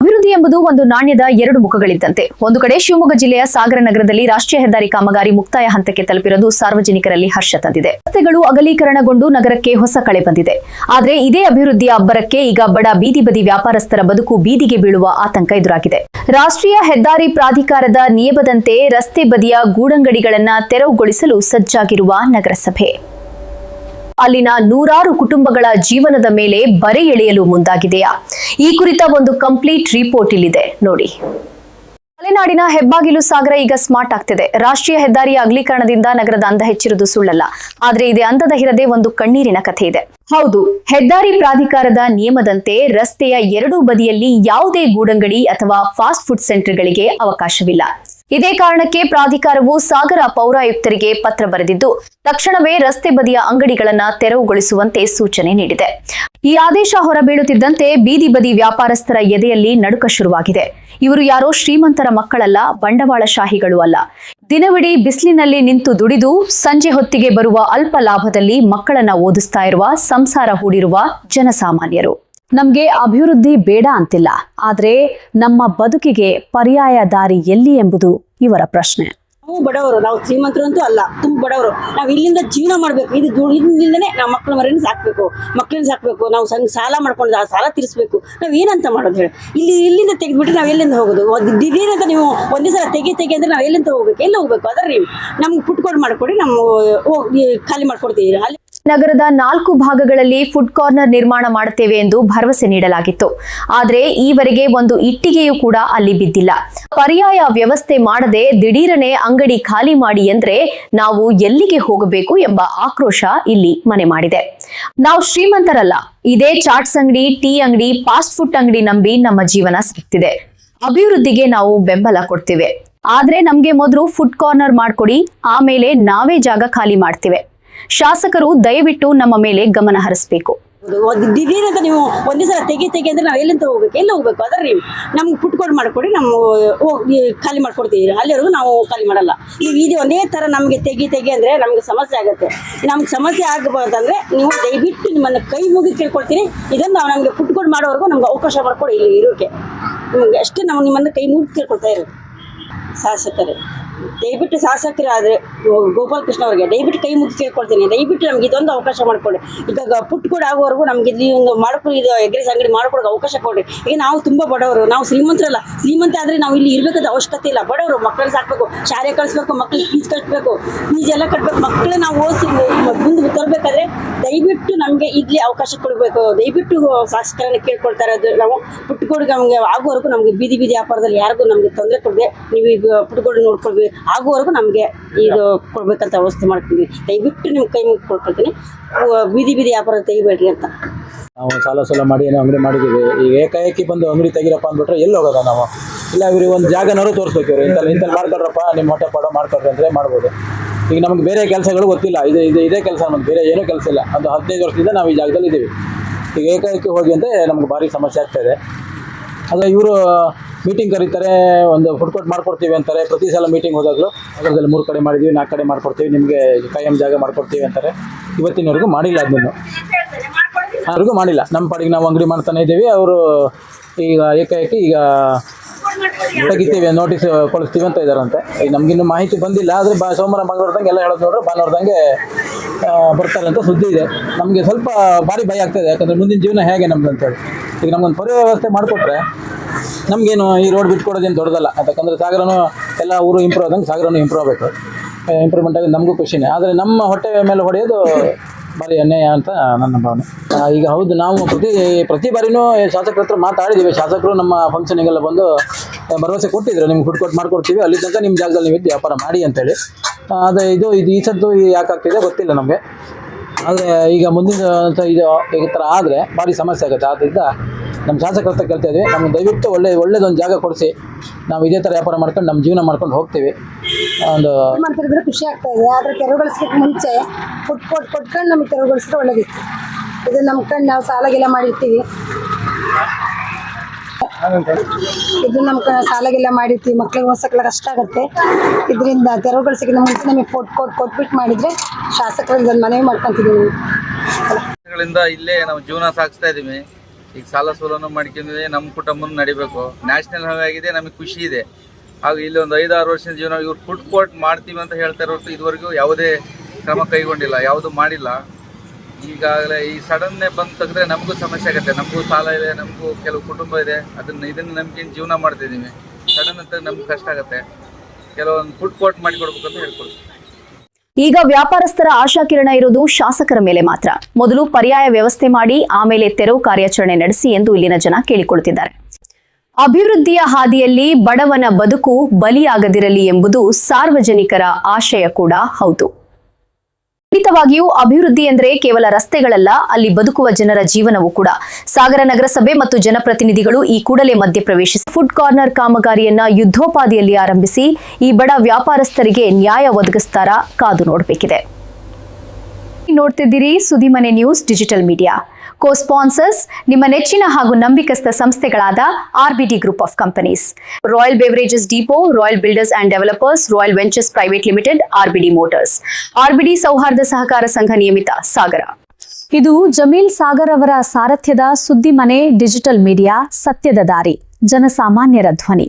ಅಭಿವೃದ್ಧಿ ಎಂಬುದು ಒಂದು ನಾಣ್ಯದ ಎರಡು ಮುಖಗಳಿದ್ದಂತೆ. ಒಂದು ಕಡೆ ಶಿವಮೊಗ್ಗ ಜಿಲ್ಲೆಯ ಸಾಗರ ನಗರದಲ್ಲಿ ರಾಷ್ಟ್ರೀಯ ಹೆದ್ದಾರಿ ಕಾಮಗಾರಿ ಮುಕ್ತಾಯ ಹಂತಕ್ಕೆ ತಲುಪಿರುವುದು ಸಾರ್ವಜನಿಕರಲ್ಲಿ ಹರ್ಷ ತಂದಿದೆ. ರಸ್ತೆಗಳು ಅಗಲೀಕರಣಗೊಂಡು ನಗರಕ್ಕೆ ಹೊಸ ಕಳೆ ಬಂದಿದೆ. ಆದರೆ ಇದೇ ಅಭಿವೃದ್ಧಿಯ ಅಬ್ಬರಕ್ಕೆ ಈಗ ಬಡ ಬೀದಿ ಬದಿ ವ್ಯಾಪಾರಸ್ಥರ ಬದುಕು ಬೀದಿಗೆ ಬೀಳುವ ಆತಂಕ ಎದುರಾಗಿದೆ. ರಾಷ್ಟ್ರೀಯ ಹೆದ್ದಾರಿ ಪ್ರಾಧಿಕಾರದ ನಿಯಮದಂತೆ ರಸ್ತೆ ಬದಿಯ ಗೂಡಂಗಡಿಗಳನ್ನು ತೆರವುಗೊಳಿಸಲು ಸಜ್ಜಾಗಿರುವ ನಗರಸಭೆ ಅಲ್ಲಿನ ನೂರಾರು ಕುಟುಂಬಗಳ ಜೀವನದ ಮೇಲೆ ಬರೆ ಎಳೆಯಲು ಮುಂದಾಗಿದೆಯಾ? ಈ ಕುರಿತ ಒಂದು ಕಂಪ್ಲೀಟ್ ರಿಪೋರ್ಟ್ ಇಲ್ಲಿದೆ ನೋಡಿ. ಮಲೆನಾಡಿನ ಹೆಬ್ಬಾಗಿಲು ಸಾಗರ ಈಗ ಸ್ಮಾರ್ಟ್ ಆಗ್ತಿದೆ. ರಾಷ್ಟ್ರೀಯ ಹೆದ್ದಾರಿಯ ಅಗಲೀಕರಣದಿಂದ ನಗರದ ಅಂದ ಹೆಚ್ಚಿರುವುದು ಸುಳ್ಳಲ್ಲ. ಆದ್ರೆ ಇದೇ ಅಂದದ ಹಿರದೆ ಒಂದು ಕಣ್ಣೀರಿನ ಕಥೆ ಇದೆ. ಹೌದು, ಹೆದ್ದಾರಿ ಪ್ರಾಧಿಕಾರದ ನಿಯಮದಂತೆ ರಸ್ತೆಯ ಎರಡೂ ಬದಿಯಲ್ಲಿ ಯಾವುದೇ ಗೂಡಂಗಡಿ ಅಥವಾ ಫಾಸ್ಟ್ ಫುಡ್ ಸೆಂಟರ್ಗಳಿಗೆ ಅವಕಾಶವಿಲ್ಲ. ಇದೇ ಕಾರಣಕ್ಕೆ ಪ್ರಾಧಿಕಾರವು ಸಾಗರ ಪೌರಾಯುಕ್ತರಿಗೆ ಪತ್ರ ಬರೆದಿದ್ದು ತಕ್ಷಣವೇ ರಸ್ತೆ ಬದಿಯ ಅಂಗಡಿಗಳನ್ನು ತೆರವುಗೊಳಿಸುವಂತೆ ಸೂಚನೆ ನೀಡಿದೆ. ಈ ಆದೇಶ ಹೊರಬೀಳುತ್ತಿದ್ದಂತೆ ಬೀದಿ ಬದಿ ವ್ಯಾಪಾರಸ್ಥರ ಎದೆಯಲ್ಲಿ ನಡುಕ ಶುರುವಾಗಿದೆ. ಇವರು ಯಾರೋ ಶ್ರೀಮಂತರ ಮಕ್ಕಳಲ್ಲ, ಬಂಡವಾಳಶಾಹಿಗಳು ಅಲ್ಲ. ದಿನವಿಡೀ ಬಿಸಿಲಿನಲ್ಲಿ ನಿಂತು ದುಡಿದು ಸಂಜೆ ಹೊತ್ತಿಗೆ ಬರುವ ಅಲ್ಪ ಲಾಭದಲ್ಲಿ ಮಕ್ಕಳನ್ನ ಓದಿಸ್ತಾ ಇರುವ, ಸಂಸಾರ ಹೂಡಿರುವ ಜನಸಾಮಾನ್ಯರು. ನಮ್ಗೆ ಅಭಿವೃದ್ಧಿ ಬೇಡ ಅಂತಿಲ್ಲ, ಆದ್ರೆ ನಮ್ಮ ಬದುಕಿಗೆ ಪರ್ಯಾಯ ದಾರಿ ಎಲ್ಲಿ ಎಂಬುದು ಇವರ ಪ್ರಶ್ನೆ. ನಾವು ಬಡವರು, ನಾವು ಶ್ರೀಮಂತರು ಅಂತೂ ಅಲ್ಲ, ತುಂಬ ಬಡವರು. ನಾವು ಇಲ್ಲಿಂದ ಜೀವನ ಮಾಡಬೇಕು. ಇಲ್ಲಿಂದನೇ ನಾವು ಮಕ್ಕಳ ಮರಿಯನ್ನು ಸಾಕಬೇಕು. ನಾವು ಸಾಲ ಮಾಡ್ಕೊಂಡು ಆ ಸಾಲ ತೀರಿಸಬೇಕು. ನಾವು ಏನಂತ ಮಾಡೋದು ಹೇಳಿ? ಇಲ್ಲಿಂದ ತೆಗೆದ್ಬಿಟ್ರೆ ನಾವು ಎಲ್ಲಿಂದ ಹೋಗೋದು? ದಿಢೀರಂತ ನೀವು ಒಂದೇ ಸಲ ತೆಗಿ ಅಂದ್ರೆ ನಾವು ಎಲ್ಲಿಂದ ಹೋಗ್ಬೇಕು? ಎಲ್ಲ ಹೋಗ್ಬೇಕು? ಅದರ ನೀವು ನಮ್ಗೆ ಪುಟ್ಕೋಡ್ ಮಾಡ್ಕೊಡಿ, ನಾವು ಖಾಲಿ ಮಾಡ್ಕೊಡ್ತೀವಿ. ಅಲ್ಲಿ ನಗರದ 4 ಭಾಗಗಳಲ್ಲಿ ಫುಡ್ ಕಾರ್ನರ್ ನಿರ್ಮಾಣ ಮಾಡುತ್ತೇವೆ ಎಂದು ಭರವಸೆ ನೀಡಲಾಗಿತ್ತು. ಆದರೆ ಈವರೆಗೆ ಒಂದು ಇಟ್ಟಿಗೆಯೂ ಕೂಡ ಅಲ್ಲಿ ಬಿದ್ದಿಲ್ಲ. ಪರ್ಯಾಯ ವ್ಯವಸ್ಥೆ ಮಾಡದೆ ದಿಢೀರನೆ ಅಂಗಡಿ ಖಾಲಿ ಮಾಡಿ ಎಂದ್ರೆ ನಾವು ಎಲ್ಲಿಗೆ ಹೋಗಬೇಕು ಎಂಬ ಆಕ್ರೋಶ ಇಲ್ಲಿ ಮನೆ ಮಾಡಿದೆ. ನಾವು ಶ್ರೀಮಂತರಲ್ಲ, ಇದೇ ಚಾಟ್ಸ್ ಅಂಗಡಿ, ಟೀ ಅಂಗಡಿ, ಫಾಸ್ಟ್ ಫುಡ್ ಅಂಗಡಿ ನಂಬಿ ನಮ್ಮ ಜೀವನ ಸಾಗ್ತಿದೆ. ಅಭಿವೃದ್ಧಿಗೆ ನಾವು ಬೆಂಬಲ ಕೊಡ್ತೇವೆ, ಆದ್ರೆ ನಮ್ಗೆ ಮೊದಲು ಫುಡ್ ಕಾರ್ನರ್ ಮಾಡ್ಕೊಡಿ, ಆಮೇಲೆ ನಾವೇ ಜಾಗ ಖಾಲಿ ಮಾಡ್ತೇವೆ. ಶಾಸಕರು ದಯವಿಟ್ಟು ನಮ್ಮ ಮೇಲೆ ಗಮನ ಹರಿಸಬೇಕು. ದಿಢೀರಂತ ನೀವು ಒಂದೇ ಸಲ ತೆಗಿ ಅಂದ್ರೆ ನಾವು ಎಲ್ಲಿಂದ ಹೋಗ್ಬೇಕು? ಎಲ್ಲ ಹೋಗ್ಬೇಕು? ಅದರ ನೀವು ನಮ್ಗೆ ಪುಟ್ಕೋಡ್ ಮಾಡ್ಕೊಡಿ, ನಾವು ಖಾಲಿ ಮಾಡ್ಕೊಡ್ತೀವಿ. ಅಲ್ಲಿವರೆಗೂ ನಾವು ಖಾಲಿ ಮಾಡಲ್ಲ. ಇದು ಒಂದೇ ಥರ ನಮಗೆ ತೆಗಿ ಅಂದ್ರೆ ನಮ್ಗೆ ಸಮಸ್ಯೆ ಆಗುತ್ತೆ. ನಮ್ಗೆ ಸಮಸ್ಯೆ ಆಗಬಾರ್ದಂದ್ರೆ ನೀವು ದಯವಿಟ್ಟು ನಿಮ್ಮನ್ನು ಕೈ ಮುಗಿ ಕೇಳ್ಕೊಳ್ತೀನಿ, ಇದನ್ನು ನಾವು ನಮಗೆ ಪುಟ್ಕೋಡ್ ಮಾಡೋವರೆಗೂ ನಮ್ಗೆ ಅವಕಾಶ ಮಾಡ್ಕೊಡಿ ಇಲ್ಲಿ ಇರೋಕೆ. ನಿಮ್ಗೆ ಅಷ್ಟೇ ನಾವು ನಿಮ್ಮನ್ನು ಕೈ ಮುಗಿ ಕೇಳ್ಕೊಳ್ತಾ ಇರೋದು. ಶಾಸಕರೇ ದಯವಿಟ್ಟು ಶಾಸಕರಾದರೆ ಗೋಪಾಲಕೃಷ್ಣ ಅವರಿಗೆ ದಯವಿಟ್ಟು ಕೈ ಮುಗಿ ಕೇಳ್ಕೊಳ್ತೀನಿ, ದಯವಿಟ್ಟು ನಮ್ಗೆ ಇದೊಂದು ಅವಕಾಶ ಮಾಡಿಕೊಡಿ. ಈಗ ಪುಟ್ಕೋಡ್ ಆಗೋವರೆಗೂ ನಮ್ಗೆ ಇಲ್ಲಿ ಒಂದು ಮಾಡ್ಕೊಂಡು ಇದು ಎಗ್ರೆಸ್ ಅಂಗಡಿ ಮಾಡ್ಕೊಡೋಕೆ ಅವಕಾಶ ಕೊಡಿ. ಈಗ ನಾವು ತುಂಬ ಬಡವರು, ನಾವು ಶ್ರೀಮಂತರಲ್ಲ. ಶ್ರೀಮಂತ ಆದರೆ ನಾವು ಇಲ್ಲಿ ಇರಬೇಕಾದ ಅವಶ್ಯಕತೆ ಇಲ್ಲ. ಬಡವರು, ಮಕ್ಕಳನ್ನ ಸಾಕಬೇಕು, ಶಾಲೆ ಕಳಿಸ್ಬೇಕು, ಮಕ್ಕಳಿಗೆ ಫೀಸ್ ಕಟ್ಟಬೇಕು, ಫೀಸ್ ಎಲ್ಲ ಕಟ್ಟಬೇಕು. ಮಕ್ಕಳನ್ನ ನಾವು ಓದಿಸಿ ಮುಂದೆ ತರಬೇಕಾದ್ರೆ ದಯವಿಟ್ಟು ನಮಗೆ ಇಲ್ಲಿ ಅವಕಾಶ ಕೊಡಬೇಕು. ದಯವಿಟ್ಟು ಶಾಸಕರನ್ನು ಕೇಳ್ಕೊಳ್ತಾ ಇರೋದು ನಾವು. ಪುಟ್ಕೋಡ್ಗೆ ನಮಗೆ ಆಗೋವರೆಗೂ ನಮಗೆ ಬೀದಿ ವ್ಯಾಪಾರದಲ್ಲಿ ಯಾರಿಗೂ ನಮಗೆ ತೊಂದರೆ ಕೊಡದೆ ನೀವು ಈಗ ಪುಟ್ಕೋಡ್ ನೋಡ್ಕೊಳ್ಬೇಕು. ಆಗುವವರೆಗೂ ನಮಗೆ ಇದು ಕೊಡ್ಬೇಕಂತ ವ್ಯವಸ್ಥೆ ಮಾಡ್ತೀವಿ. ದಯವಿಟ್ಟು ನಿಮ್ಮ ಕೈ ಮುಗಿ ಕೊಡ್ಕೊಳ್ತೀನಿ, ಬೀದಿ ವ್ಯಾಪಾರ ತೆಗಿಬೇಡ್ರಿ ಅಂತ. ನಾವು ಸಾಲ ಮಾಡಿ ಏನೋ ಅಂಗಡಿ ಮಾಡಿದ್ದೀವಿ. ಈಗ ಏಕಾಏಕಿ ಬಂದು ಅಂಗಡಿ ತೆಗಿರಪ್ಪ ಅಂದ್ಬಿಟ್ರೆ ಎಲ್ಲಿ ಹೋಗೋದ ನಾವು? ಇಲ್ಲ ಇವ್ರಿಗೆ ಒಂದು ಜಾಗನಾರು ತೋರಿಸ್ಬೇಕು. ಇವರು ಇಂಥಲ್ಲಿ ಮಾಡ್ಕೊಡ್ರಪ್ಪ, ನಿಮ್ಮ ಹೊಟ್ಟೆ ಪಾಡೋ ಮಾಡ್ಕೊಡ್ರಿ ಅಂದರೆ ಮಾಡ್ಬೋದು. ಈಗ ನಮ್ಗೆ ಬೇರೆ ಕೆಲಸಗಳು ಗೊತ್ತಿಲ್ಲ, ಇದೇ ಕೆಲಸ, ನಮ್ಗೆ ಬೇರೆ ಏನೂ ಕೆಲಸ ಇಲ್ಲ. ಒಂದು 15 ವರ್ಷದಿಂದ ನಾವು ಈ ಜಾಗದಲ್ಲಿ ಇದ್ದೀವಿ. ಈಗ ಏಕಾಏಕಿ ಹೋಗಿ ಅಂತ ನಮ್ಗೆ ಭಾರಿ ಸಮಸ್ಯೆ ಆಗ್ತಾಯಿದೆ. ಆದರೆ ಇವರು ಮೀಟಿಂಗ್ ಕರೀತಾರೆ, ಒಂದು ಫುಡ್ ಕೋರ್ಟ್ ಮಾಡ್ಕೊಡ್ತೀವಿ ಅಂತಾರೆ. ಪ್ರತಿ ಸಲ ಮೀಟಿಂಗ್ ಹೋದಾಗಲೂ ಅದರಲ್ಲಿ 3 ಕಡೆ ಮಾಡಿದ್ದೀವಿ, 4 ಕಡೆ ಮಾಡ್ಕೊಡ್ತೀವಿ, ನಿಮಗೆ ಕಾಯಂ ಜಾಗ ಮಾಡ್ಕೊಡ್ತೀವಿ ಅಂತಾರೆ. ಇವತ್ತಿನವರೆಗೂ ಮಾಡಿಲ್ಲ, ಅದನ್ನು ಅವ್ರಿಗೂ ಮಾಡಿಲ್ಲ. ನಮ್ಮ ಪಾಡಿಗೆ ನಾವು ಅಂಗಡಿ ಮಾಡ್ತಾನೆ ಇದ್ದೀವಿ. ಅವರು ಈಗ ಏಕಾಏಕಿ ಈಗ ತೆಗಿತೀವಿ, ನೋಟಿಸ್ ಕಳಿಸ್ತೀವಿ ಅಂತ ಇದ್ದಾರಂತೆ. ಈಗ ನಮಗಿನ್ನೂ ಮಾಹಿತಿ ಬಂದಿಲ್ಲ. ಆದರೆ ಸೋಮವಾರ ಮಂಗಳವಾರದಂಗೆ ಎಲ್ಲ ಹೇಳೋದು ನೋಡ್ರೆ ಭಾನುವಾರದಂಗೆ ಬರ್ತಾರೆ ಅಂತ ಸುದ್ದಿ ಇದೆ. ನಮಗೆ ಸ್ವಲ್ಪ ಭಾರಿ ಭಯ ಆಗ್ತಾಯಿದೆ. ಯಾಕಂದರೆ ಮುಂದಿನ ಜೀವನ ಹೇಗೆ ನಮ್ದು ಅಂತೇಳಿ. ಈಗ ನಮ್ಗೊಂದು ಪರ್ಯಾಯ ವ್ಯವಸ್ಥೆ ಮಾಡಿಕೊಟ್ರೆ ನಮಗೇನು ಈ ರೋಡ್ ಬಿಟ್ಕೊಡೋದೇನು ದೊಡ್ಡದಲ್ಲ. ಯಾಕಂದರೆ ಸಾಗರನೂ ಎಲ್ಲ ಊರು ಇಂಪ್ರೂವ್ ಆದಂಗೆ ಸಾಗರನೂ ಇಂಪ್ರೂವ್ ಆಗಬೇಕು. ಇಂಪ್ರೂವ್ಮೆಂಟ್ ಆಗಿ ನಮಗೂ ಖುಷಿನೇ. ಆದರೆ ನಮ್ಮ ಹೊಟ್ಟೆ ಮೇಲೆ ಹೊಡೆಯೋದು ಭಾರಿ ಅನ್ಯಾಯ ಅಂತ ನನ್ನ ಭಾವನೆ. ಈಗ ಹೌದು, ನಾವು ಪ್ರತಿ ಬಾರಿನೂ ಶಾಸಕರ ಹತ್ರ ಮಾತಾಡಿದ್ದೀವಿ. ಶಾಸಕರು ನಮ್ಮ ಫಂಕ್ಷನಿಗೆಲ್ಲ ಬಂದು ಭರವಸೆ ಕೊಟ್ಟಿದ್ರು, ನಿಮ್ಗೆ ಫುಡ್ ಕೋರ್ಟ್ ಮಾಡ್ಕೊಡ್ತೀವಿ, ಅಲ್ಲಿ ತನಕ ನಿಮ್ಮ ಜಾಗದಲ್ಲಿ ನೀವು ವ್ಯಾಪಾರ ಮಾಡಿ ಅಂತೇಳಿ. ಆದರೆ ಇದು ಈ ಸದ್ದು ಯಾಕಾಗ್ತಿದೆ ಗೊತ್ತಿಲ್ಲ ನಮಗೆ. ಆದರೆ ಈಗ ಮುಂದಿನ ಇದು ಈ ಥರ ಆದರೆ ಭಾರಿ ಸಮಸ್ಯೆ ಆಗುತ್ತೆ. ಆದ್ದರಿಂದ ನಮ್ಮ ಶಾಸಕರ ಹತ್ರ ಕೇಳ್ತಾ ಇದ್ವಿ, ನಮ್ಗೆ ದಯವಿಟ್ಟು ಒಳ್ಳೇದೊಂದು ಜಾಗ ಕೊಡಿಸಿ, ನಾವು ಇದೇ ಥರ ವ್ಯಾಪಾರ ಮಾಡ್ಕೊಂಡು ನಮ್ಮ ಜೀವನ ಮಾಡ್ಕೊಂಡು ಹೋಗ್ತೀವಿ. ಒಂದು ಮಾಡ್ತಿದ್ರೆ ಖುಷಿ ಆಗ್ತಾ ಇದೆ. ಆದರೆ ತೆರವುಗೊಳಿಸೋಕ್ಕೆ ಮುಂಚೆ ಫುಡ್ ಕೋರ್ಟ್ ಕೊಟ್ಕೊಂಡು ನಮಗೆ ತೆರವುಗೊಳಿಸಿದ್ರೆ ಒಳ್ಳೇದಿತ್ತು. ಇದು ನಂಬ್ಕೊಂಡು ನಾವು ಸಾಲಾಗೆಲ್ಲ ಮಾಡಿರ್ತೀವಿ, ಸಾಲಾಗೆಲ್ಲ ಮಾಡಿರ್ತೀವಿ, ಮಕ್ಳಿಗೆ ಓದ್ಸೋಕ್ಕೆಲ್ಲ ಕಷ್ಟ ಆಗುತ್ತೆ. ಇದರಿಂದ ತೆರವುಗೊಳಿಸೋಕ್ಕಿಂತ ಮುಂಚೆ ನಮಗೆ ಫುಡ್ ಕೋರ್ಟ್ ಕೊಟ್ಬಿಟ್ಟು ಮಾಡಿದರೆ ಶಾಸಕರಲ್ಲಿ ಒಂದು ಮನವಿ ಮಾಡ್ಕೊತಿದ್ದೀವಿ. ಇಲ್ಲೇ ನಾವು ಜೀವನ ಸಾಗಿಸ್ತಾ ಇದ್ದೀವಿ. ಈಗ ಸಾಲ ಸೋಲನ್ನು ಮಾಡ್ಕೊಂಡಿದೆ, ನಮ್ಮ ಕುಟುಂಬ ನಡಿಬೇಕು. ನ್ಯಾಷನಲ್ ಹೈವೇ ಆಗಿದೆ, ನಮಗೆ ಖುಷಿ ಇದೆ. ಹಾಗೂ ಇಲ್ಲಿ ಒಂದು 5-6 ವರ್ಷದ ಜೀವನ ಇವ್ರು ಫುಡ್ ಕೋರ್ಟ್ ಮಾಡ್ತೀವಿ ಅಂತ ಹೇಳ್ತಾ ಇರೋದು ಇದುವರೆಗೂ ಯಾವುದೇ ಕ್ರಮ ಕೈಗೊಂಡಿಲ್ಲ, ಯಾವುದು ಮಾಡಿಲ್ಲ. ಈಗಾಗಲೇ ಈ ಸಡನ್ನೇ ಬಂದು ತೆಗೆದ್ರೆ ನಮಗೂ ಸಮಸ್ಯೆ ಆಗುತ್ತೆ. ನಮಗೂ ಸಾಲ ಇದೆ, ನಮಗೂ ಕೆಲವು ಕುಟುಂಬ ಇದೆ, ಇದನ್ನು ನಂಬಿಕೆ ಜೀವನ ಮಾಡ್ತಿದ್ದೀವಿ. ಸಡನ್ ಅಂತ ನಮ್ಗೆ ಕಷ್ಟ ಆಗುತ್ತೆ. ಕೆಲವೊಂದು ಫುಡ್ ಕೋರ್ಟ್ ಮಾಡಿಕೊಡ್ಬೇಕು ಅಂತ ಹೇಳ್ಕೊಡ್ತೀವಿ. ಈಗ ವ್ಯಾಪಾರಸ್ಥರ ಆಶಾಕಿರಣ ಇರುವುದು ಶಾಸಕರ ಮೇಲೆ ಮಾತ್ರ. ಮೊದಲು ಪರ್ಯಾಯ ವ್ಯವಸ್ಥೆ ಮಾಡಿ ಆಮೇಲೆ ತೆರವು ಕಾರ್ಯಾಚರಣೆ ನಡೆಸಿ ಎಂದು ಇಲ್ಲಿನ ಜನ ಕೇಳಿಕೊಳ್ಳುತ್ತಿದ್ದಾರೆ. ಅಭಿವೃದ್ಧಿಯ ಹಾದಿಯಲ್ಲಿ ಬಡವನ ಬದುಕು ಬಲಿಯಾಗದಿರಲಿ ಎಂಬುದು ಸಾರ್ವಜನಿಕರ ಆಶಯ ಕೂಡ ಹೌದು. ಖಂಡಿತವಾಗಿಯೂ ಅಭಿವೃದ್ಧಿ ಎಂದರೆ ಕೇವಲ ರಸ್ತೆಗಳಲ್ಲ, ಅಲ್ಲಿ ಬದುಕುವ ಜನರ ಜೀವನವೂ ಕೂಡ. ಸಾಗರ ನಗರಸಭೆ ಮತ್ತು ಜನಪ್ರತಿನಿಧಿಗಳು ಈ ಕೂಡಲೇ ಮಧ್ಯಪ್ರವೇಶಿಸಿ ಫುಡ್ ಕಾರ್ನರ್ ಕಾಮಗಾರಿಯನ್ನ ಯುದ್ಧೋಪಾದಿಯಲ್ಲಿ ಆರಂಭಿಸಿ ಈ ಬಡ ವ್ಯಾಪಾರಸ್ಥರಿಗೆ ನ್ಯಾಯ ಒದಗಿಸ್ತಾರಾ ಕಾದು ನೋಡಬೇಕಿದೆ. ನೋಡ್ತಿದ್ದೀರಿ ಸುದ್ದಿಮನೆ ನ್ಯೂಸ್ ಡಿಜಿಟಲ್ ಮೀಡಿಯಾ. ಕೋ-ಸ್ಪಾನ್ಸರ್ಸ್ ನಿಮ್ಮ ನೆಚ್ಚಿನ ಹಾಗೂ ನಂಬಿಕಸ್ಥ ಸಂಸ್ಥೆಗಳಾದ RBD group of companies, royal beverages depot, royal builders and developers, royal ventures private limited, RBD motors, RBD ಸೌಹಾರ್ದ ಸಹಕಾರ ಸಂಘ ನಿಯಮಿತ ಸಾಗರ. ಇದು ಜಮೀಲ್ ಸಾಗರ್ ಅವರ ಸಾರಥ್ಯದ ಸುದ್ದಿಮನೆ ಡಿಜಿಟಲ್ ಮೀಡಿಯಾ, ಸತ್ಯದ ದಾರಿ, ಜನಸಾಮಾನ್ಯರ ಧ್ವನಿ.